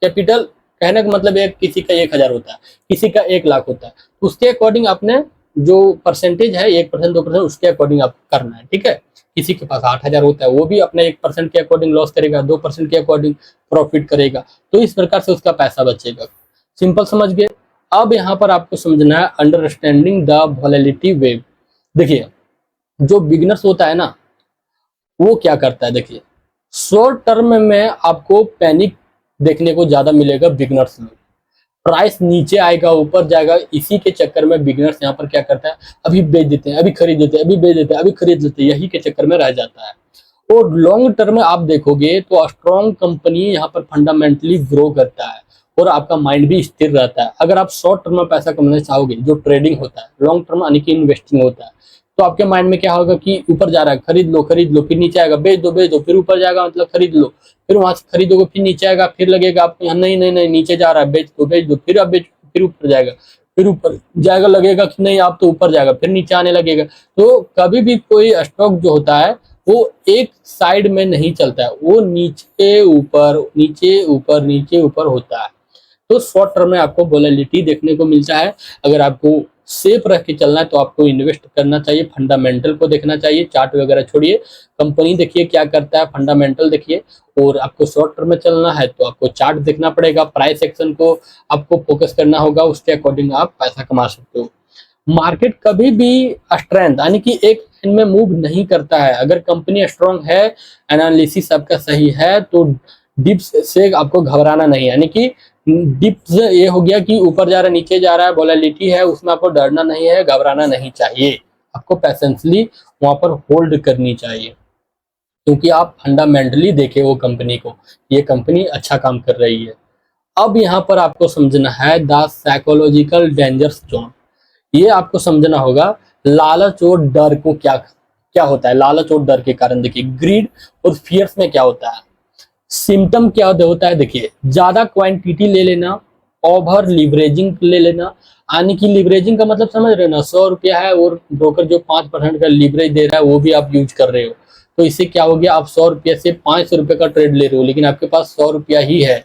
कैपिटल कहने का मतलब है किसी का 1,000 होता है, किसी का 1 लाख होता है, तो उसके अकॉर्डिंग आपने जो परसेंटेज है 1% 2% उसके अकॉर्डिंग आप करना है, ठीक है। किसी के पास 8,000 होता है, वो भी अपने 1% के अकॉर्डिंग लॉस करेगा, 2% के अकॉर्डिंग प्रॉफिट करेगा, तो इस प्रकार से उसका पैसा बचेगा। सिंपल समझ गए। अब यहाँ पर आपको समझना है अंडरस्टैंडिंग द वॉलेटिलिटी वेव। देखिए जो बिगिनर्स होता है ना वो क्या करता है, देखिए शॉर्ट टर्म में आपको पैनिक देखने को ज्यादा मिलेगा बिगिनर्स में। प्राइस नीचे आएगा ऊपर जाएगा, इसी के चक्कर में बिगिनर्स यहाँ पर क्या करता है, अभी बेच देते हैं, अभी खरीद देते हैं, अभी बेच देते हैं, अभी खरीद लेते हैं, यही के चक्कर में रह जाता है। और लॉन्ग टर्म में आप देखोगे तो स्ट्रॉन्ग कंपनी यहाँ पर फंडामेंटली ग्रो करता है और आपका माइंड भी स्थिर रहता है। अगर आप शॉर्ट टर्म में पैसा कमाना चाहोगे, जो ट्रेडिंग होता है, लॉन्ग टर्म यानी कि इन्वेस्टिंग होता है, तो आपके माइंड में क्या होगा कि ऊपर जा रहा है खरीद लो, फिर नीचे आएगा बेच दो, फिर ऊपर जाएगा मतलब खरीद लो, फिर वहां से खरीदोगे, फिर नीचे आएगा, फिर लगेगा आपको यहाँ नहीं नहीं नहीं नीचे जा रहा है बेच दो, फिर आप बेच, फिर ऊपर जाएगा, फिर ऊपर जाएगा, लगेगा कि नहीं आप तो ऊपर जाएगा, फिर नीचे आने लगेगा। तो कभी भी कोई स्टॉक जो होता है वो एक साइड में नहीं चलता है, वो नीचे ऊपर नीचे ऊपर नीचे ऊपर होता है। तो शॉर्ट टर्म में आपको वोलेटिलिटी देखने को मिलता है। अगर आपको सेफ रह के चलना है तो आपको इन्वेस्ट करना चाहिए, फंडामेंटल को देखना चाहिए, चार्ट वगैरह छोड़िए, कंपनी देखिए क्या करता है, फंडामेंटल देखिए। और आपको शॉर्ट टर्म में चलना है तो आपको चार्ट देखना पड़ेगा, प्राइस एक्शन को आपको फोकस करना होगा, उसके अकॉर्डिंग आप पैसा कमा सकते हो। मार्केट कभी भी स्ट्रेंथ यानी कि एक लाइन में मूव नहीं करता है। अगर कंपनी स्ट्रांग है, एनालिसिस आपका सही है, तो डिप्स से आपको घबराना नहीं, यानी कि डिप्स ये हो गया कि ऊपर जा रहा है नीचे जा रहा है, वोलेटिलिटी है, उसमें आपको डरना नहीं है, घबराना नहीं चाहिए, आपको पैसेंसली वहां पर होल्ड करनी चाहिए, क्योंकि आप फंडामेंटली देखे वो कंपनी को, ये कंपनी अच्छा काम कर रही है। अब यहाँ पर आपको समझना है द साइकोलॉजिकल डेंजर्स जोन। ये आपको समझना होगा लालच और डर को क्या क्या होता है। लालच और डर के कारण देखिए, ग्रीड और फियर्स में क्या होता है, सिम्टम क्या होता है, देखिए ज्यादा क्वांटिटी ले लेना, ओवर लिवरेजिंग ले लेना, यानी कि लिवरेजिंग का मतलब समझ रहे हो ना, 100 रुपया है और ब्रोकर जो 5% का लिवरेज दे रहा है वो भी आप यूज कर रहे हो, तो इससे क्या हो गया, आप 100 रुपये से 500 रुपये का ट्रेड ले रहे हो, लेकिन आपके पास 100 रुपया ही है,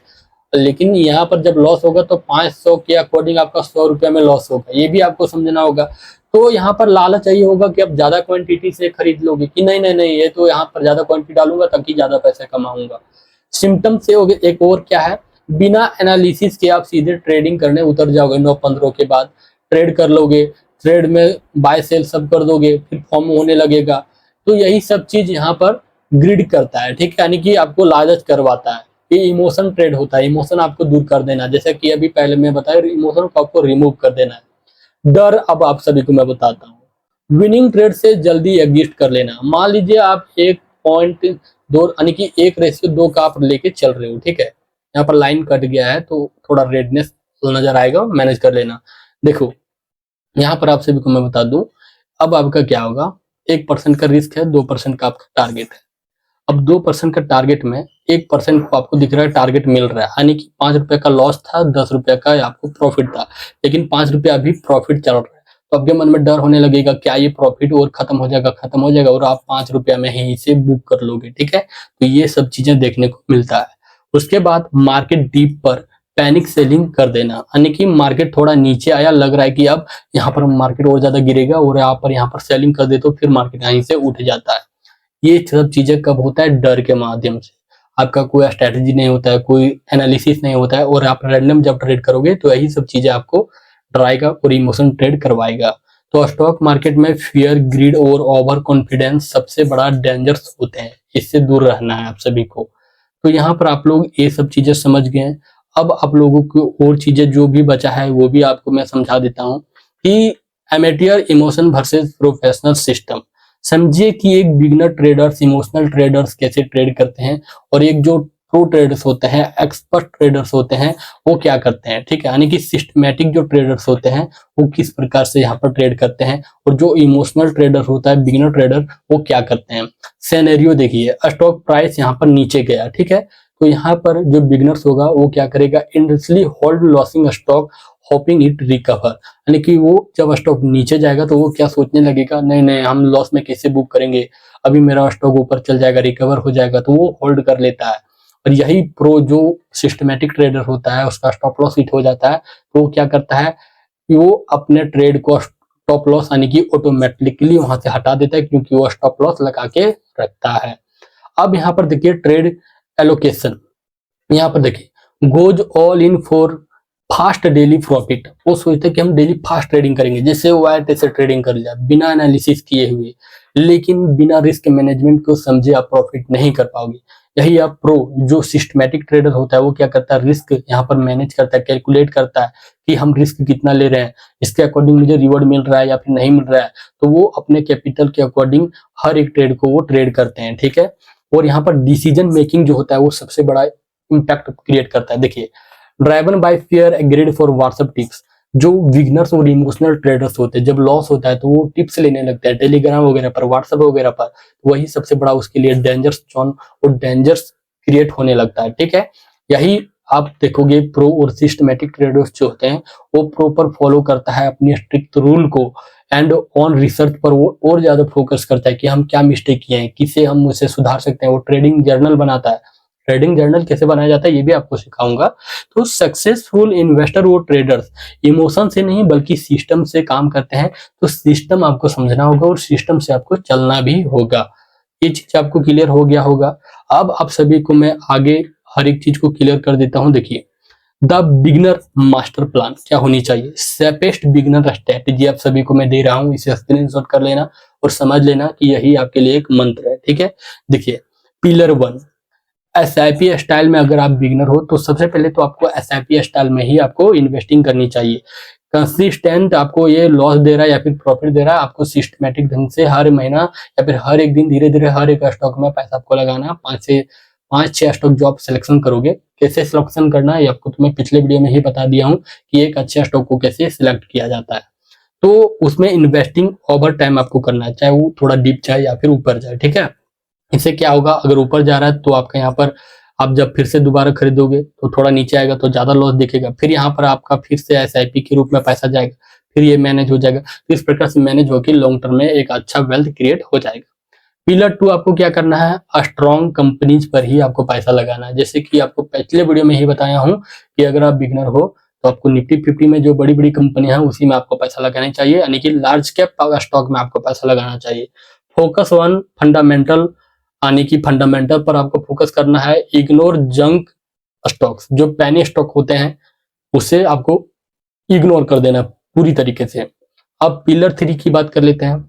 लेकिन यहाँ पर जब लॉस होगा तो 500 के अकॉर्डिंग आपका 100 रुपया में लॉस होगा, ये भी आपको समझना होगा। तो यहाँ पर लालच चाहिए होगा कि आप ज्यादा क्वांटिटी से खरीद लोगे कि नहीं नहीं नहीं, ये तो यहाँ पर ज्यादा क्वांटिटी डालूंगा ताकि ज्यादा पैसे कमाऊंगा। सिम्टम से हो गया। एक और क्या है, बिना एनालिसिस के आप सीधे ट्रेडिंग करने उतर जाओगे, 9-15 के बाद ट्रेड कर लोगे, ट्रेड में बाय सेल सब कर दोगे, फिर फॉर्म होने लगेगा। तो यही सब चीज यहाँ पर ग्रिड करता है, ठीक है, यानी कि आपको लालच करवाता है। ये इमोशन ट्रेड होता है, इमोशन आपको दूर कर देना, जैसे कि अभी पहले मैं बताया, इमोशन को आपको रिमूव कर देना है। डर अब आप सभी को मैं बताता हूँ। विनिंग ट्रेड से जल्दी एग्जिस्ट कर लेना। मान लीजिए आप 1.2 यानी कि 1:2 का आप लेके चल रहे हो, ठीक है, यहाँ पर लाइन कट गया है तो थोड़ा रेडनेस नजर आएगा, मैनेज कर लेना। देखो यहाँ पर आप सभी को मैं बता दूं, अब आपका क्या होगा, 1% का रिस्क है, 2% का आपका टारगेट है। अब 2% का टारगेट में 1% को आपको दिख रहा है टारगेट मिल रहा है, यानी कि 5 रुपए का लॉस था, 10 रुपए का आपको प्रॉफिट था, लेकिन 5 रुपया अभी प्रॉफिट चल रहा है। तो आपके मन में डर होने लगेगा, क्या ये प्रॉफिट और खत्म हो जाएगा और आप 5 रुपया में ही इसे बुक कर लोगे, ठीक है। तो ये सब चीजें देखने को मिलता है। उसके बाद मार्केट डीप पर पैनिक सेलिंग कर देना, यानी कि मार्केट थोड़ा नीचे आया, लग रहा है कि अब यहाँ पर मार्केट और ज्यादा गिरेगा और यहाँ पर सेलिंग कर दे तो फिर मार्केट यहीं से उठ जाता है। ये सब चीजें कब होता है, डर के माध्यम से। आपका कोई स्ट्रेटेजी नहीं होता है, कोई एनालिसिस नहीं होता है, और आप रैंडम जब ट्रेड करोगे तो यही सब चीजें आपको डराएगा और इमोशन ट्रेड करवाएगा। तो स्टॉक मार्केट में फियर, ग्रीड और ओवर कॉन्फिडेंस सबसे बड़ा डेंजर्स होते हैं, इससे दूर रहना है आप सभी को। तो यहाँ पर आप लोग ये सब चीजें समझ गए। अब आप लोगों को और चीजें जो भी बचा है वो भी आपको मैं समझा देता हूँ कि एमेटियर इमोशन वर्सेस प्रोफेशनल सिस्टम। समझिए कि एक बिगनर ट्रेडर्स, इमोशनल ट्रेडर्स कैसे ट्रेड करते हैं, और एक जो प्रो ट्रेडर्स होते हैं, एक्सपर्ट ट्रेडर्स होते हैं, वो क्या करते हैं, ठीक है, यानी कि सिस्टमैटिक जो ट्रेडर्स होते हैं वो किस प्रकार से यहाँ पर ट्रेड करते हैं, और जो इमोशनल ट्रेडर होता है, बिगिनर ट्रेडर, वो क्या करते हैं। सिनेरियो देखिए, स्टॉक प्राइस यहाँ पर नीचे गया, ठीक है, तो यहाँ पर जो बिगनर्स होगा वो क्या करेगा, industry hold losing stock hopping it recover, यानी कि वो जब स्टॉक नीचे जाएगा तो वो क्या सोचने लगेगा, नहीं नहीं हम लॉस में कैसे बुक करेंगे, अभी मेरा स्टॉक ऊपर चल जाएगा, रिकवर हो जाएगा, तो वो होल्ड कर लेता है। और यही प्रो जो सिस्टमैटिक ट्रेडर होता है, उसका स्टॉप लॉस हिट हो जाता है, तो वो क्या करता है, वो अपने ट्रेड को स्टॉप लॉस यानी कि ऑटोमेटिकली वहां से हटा देता है, क्योंकि वो स्टॉप लॉस लगा के रखता है। अब यहाँ पर देखिए ट्रेड एलोकेशन, यहाँ पर देखिए goes all in for fast daily profit. वो सोचते हैं कि हम डेली फास्ट ट्रेडिंग करेंगे, जैसे वो आए तैसे ट्रेडिंग कर लिया बिना एनालिसिस किए हुए, लेकिन बिना रिस्क मैनेजमेंट को समझे आप प्रॉफिट नहीं कर पाओगे। यही आप प्रो जो सिस्टमैटिक ट्रेडर होता है वो क्या करता है, रिस्क यहाँ पर मैनेज करता है, कैलकुलेट करता है कि हम रिस्क कितना ले रहे हैं, इसके अकॉर्डिंग मुझे रिवॉर्ड मिल रहा है या फिर नहीं मिल रहा है, तो वो अपने कैपिटल के अकॉर्डिंग हर एक ट्रेड को वो ट्रेड करते हैं, ठीक है। और यहाँ पर डिसीजन मेकिंग जो होता है वो सबसे बड़ा इम्पैक्ट क्रिएट करता है। देखिए driven by fear, grade for WhatsApp tips. जो बिगनर्स और इमोशनल ट्रेडर्स होते हैं, जब लॉस होता है तो वो टिप्स लेने लगते हैं टेलीग्राम वगैरह पर, व्हाट्सएप वगैरह पर, वही सबसे बड़ा उसके लिए डेंजर्स जोन और डेंजर्स क्रिएट होने लगता है, ठीक है। यही आप देखोगे प्रो और सिस्टमैटिक ट्रेडर्स जो होते हैं वो प्रॉपर फॉलो करता है अपनी स्ट्रिक्ट रूल को, एंड ऑन रिसर्च पर वो और ज्यादा फोकस करता है कि हम क्या मिस्टेक किए हैं, किसे हम उसे सुधार सकते हैं। वो ट्रेडिंग जर्नल बनाता है। ट्रेडिंग जर्नल कैसे बनाया जाता है ये भी आपको सिखाऊंगा। तो सक्सेसफुल इन्वेस्टर वो ट्रेडर्स इमोशन से नहीं बल्कि सिस्टम से काम करते हैं। तो सिस्टम आपको समझना होगा और सिस्टम से आपको चलना भी होगा। ये चीज आपको क्लियर हो गया होगा। अब आप सभी को मैं आगे हर एक चीज को क्लियर कर देता हूं। देखिए, द बिगिनर मास्टर प्लान क्या होनी चाहिए, सेफेस्ट बिगिनर स्ट्रेटेजी आप सभी को मैं दे रहा हूं। इसे स्क्रीनशॉट कर लेना और समझ लेना कि यही आपके लिए एक मंत्र है। ठीक है, देखिए पिलर 1, एसआईपी स्टाइल में अगर आप बिगिनर हो तो सबसे पहले तो आपको एसआईपी स्टाइल में ही आपको इन्वेस्टिंग करनी चाहिए। कंसिस्टेंट आपको ये लॉस दे रहा है या फिर प्रॉफिट दे रहा है, आपको सिस्टमेटिक ढंग से हर महीना या फिर हर एक दिन धीरे धीरे हर एक स्टॉक में पैसा आपको लगाना। 5 से 6 स्टॉक जो आप सिलेक्शन करोगे, कैसे सिलेक्शन करना है आपको तो मैं पिछले वीडियो में ही बता दिया हूँ कि एक अच्छे स्टॉक को कैसे सिलेक्ट किया जाता है। तो उसमें इन्वेस्टिंग ओवर टाइम आपको करना है, चाहे वो थोड़ा डीप जाए या फिर ऊपर जाए। ठीक है, इससे क्या होगा, अगर ऊपर जा रहा है तो आपका यहाँ पर आप जब फिर से दोबारा खरीदोगे तो थोड़ा नीचे आएगा तो ज्यादा लॉस दिखेगा, फिर यहाँ पर आपका फिर से एसआईपी के रूप में पैसा जाएगा, फिर ये मैनेज हो जाएगा। तो इस प्रकार से मैनेज होकर लॉन्ग टर्म में एक अच्छा वेल्थ क्रिएट हो जाएगा। पिलर 2 आपको क्या करना है, स्ट्रॉन्ग कंपनीज पर ही आपको पैसा लगाना है। जैसे कि आपको पिछले वीडियो में ही बताया हूँ कि अगर आप बिगनर हो तो आपको निफ्टी 50 में जो बड़ी बड़ी कंपनियां हैं उसी में आपको पैसा लगाना चाहिए, यानी कि लार्ज कैप स्टॉक में आपको पैसा लगाना चाहिए। फोकस ऑन फंडामेंटल, यानी कि फंडामेंटल पर आपको फोकस करना है। इग्नोर जंक स्टॉक्स, जो पैनी स्टॉक होते हैं उसे आपको इग्नोर कर देना पूरी तरीके से। अब पिलर 3 की बात कर लेते हैं।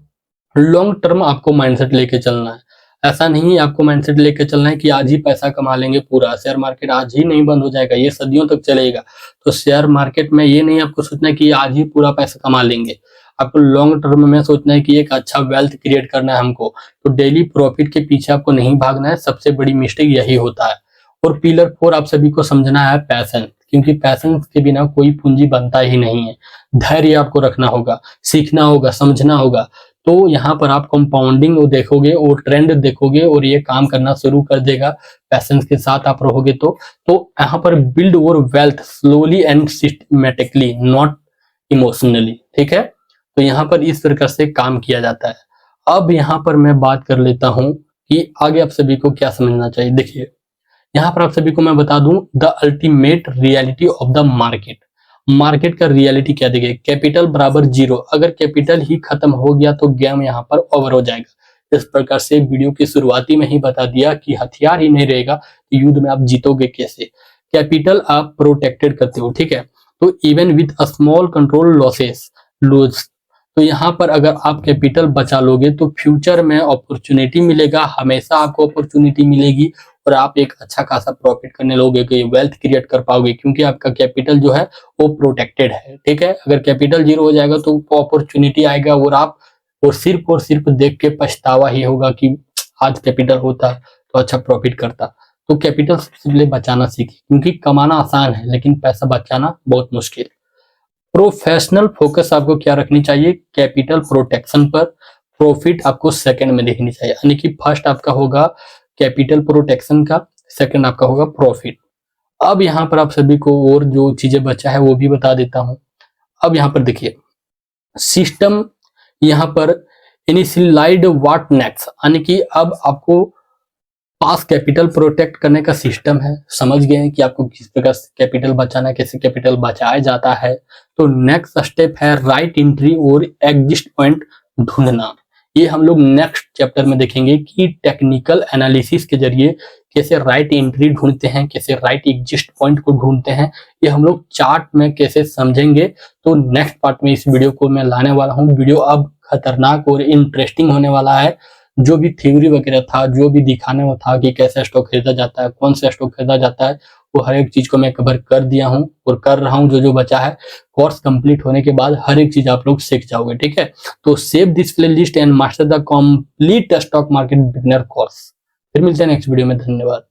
लॉन्ग टर्म आपको माइंडसेट लेके चलना है। ऐसा नहीं आपको माइंडसेट लेके चलना है कि आज ही पैसा कमा लेंगे पूरा, शेयर मार्केट आज ही नहीं बंद हो जाएगा, ये सदियों तक चलेगा। तो शेयर मार्केट में ये नहीं आपको सोचना है कि आज ही पूरा पैसा कमा लेंगे। आपको लॉन्ग टर्म में सोचना है कि एक अच्छा वेल्थ क्रिएट करना है हमको। तो डेली प्रॉफिट के पीछे आपको नहीं भागना है, सबसे बड़ी मिस्टेक यही होता है। और पिलर 4 आप सभी को समझना है पैशन, क्योंकि पैशन के बिना कोई पूंजी बनता ही नहीं है। धैर्य आपको रखना होगा, सीखना होगा, समझना होगा। तो यहाँ पर आप कंपाउंडिंग देखोगे और ट्रेंड देखोगे और ये काम करना शुरू कर देगा। पैशंस के साथ आप रहोगे तो यहाँ पर बिल्ड और wealth slowly and systematically, not emotionally. ठीक है, तो यहाँ पर इस प्रकार से काम किया जाता है। अब यहाँ पर मैं बात कर लेता हूँ कि आगे आप सभी को क्या समझना चाहिए। देखिए, यहाँ पर आप सभी को मैं बता दूं the ultimate reality of the market. Market का रियलिटी क्या देखिए, कैपिटल बराबर 0। अगर कैपिटल ही खत्म हो गया तो गेम यहाँ पर ओवर हो जाएगा। इस प्रकार से वीडियो की शुरुआती में ही बता दिया कि हथियार ही नहीं रहेगा तो युद्ध में आप जीतोगे कैसे। कैपिटल आप प्रोटेक्टेड करते हो, ठीक है। तो even with a small control losses lose, तो यहाँ पर अगर आप कैपिटल बचा लोगे तो फ्यूचर में अपॉर्चुनिटी मिलेगा, हमेशा आपको अपॉर्चुनिटी मिलेगी और आप एक अच्छा खासा प्रॉफिट करने लोगे, वेल्थ क्रिएट कर पाओगे, क्योंकि आपका कैपिटल जो है वो प्रोटेक्टेड है। ठीक है, अगर कैपिटल 0 हो जाएगा तो अपॉर्चुनिटी आएगा और आप और सिर्फ देख के पछतावा ही होगा कि आज कैपिटल होता तो अच्छा प्रॉफिट करता। तो कैपिटल सबसे पहले बचाना सीखिए, क्योंकि कमाना आसान है लेकिन पैसा बचाना बहुत मुश्किल। प्रोफेशनल फोकस आपको क्या रखनी चाहिए, कैपिटल प्रोटेक्शन पर। प्रॉफिट आपको सेकंड में देखनी चाहिए, यानी कि फर्स्ट आपका होगा कैपिटल प्रोटेक्शन का, सेकंड आपका होगा प्रॉफिट। अब यहाँ पर आप सभी को और जो चीजें बचा है वो भी बता देता हूं। अब यहाँ पर देखिए सिस्टम, यहाँ पर इनिशियलाइड व्हाट नेक्स्ट, यानी कि अब आपको पास कैपिटल प्रोटेक्ट करने का सिस्टम है, समझ गए हैं कि आपको किस प्रकार से कैपिटल बचाना है, कैसे कैपिटल बचाया जाता है। तो नेक्स्ट स्टेप है राइट एंट्री और एग्जिट पॉइंट ढूंढना। ये हम लोग नेक्स्ट चैप्टर में देखेंगे कि टेक्निकल एनालिसिस के जरिए कैसे राइट एंट्री ढूंढते हैं, कैसे राइट एग्जिट पॉइंट को ढूंढते हैं, ये हम लोग चार्ट में कैसे समझेंगे। तो नेक्स्ट पार्ट में इस वीडियो को मैं लाने वाला हूँ। वीडियो अब खतरनाक और इंटरेस्टिंग होने वाला है। जो भी थ्योरी वगैरह था, जो भी दिखाने में था कि कैसे स्टॉक खरीदा जाता है, कौन सा स्टॉक खरीदा जाता है, वो हर एक चीज को मैं कवर कर दिया हूं और कर रहा हूं। जो बचा है कोर्स कंप्लीट होने के बाद हर एक चीज आप लोग सीख जाओगे, ठीक है। तो save this play list and master the complete stock market beginner course. फिर मिलते हैं नेक्स्ट वीडियो में, धन्यवाद।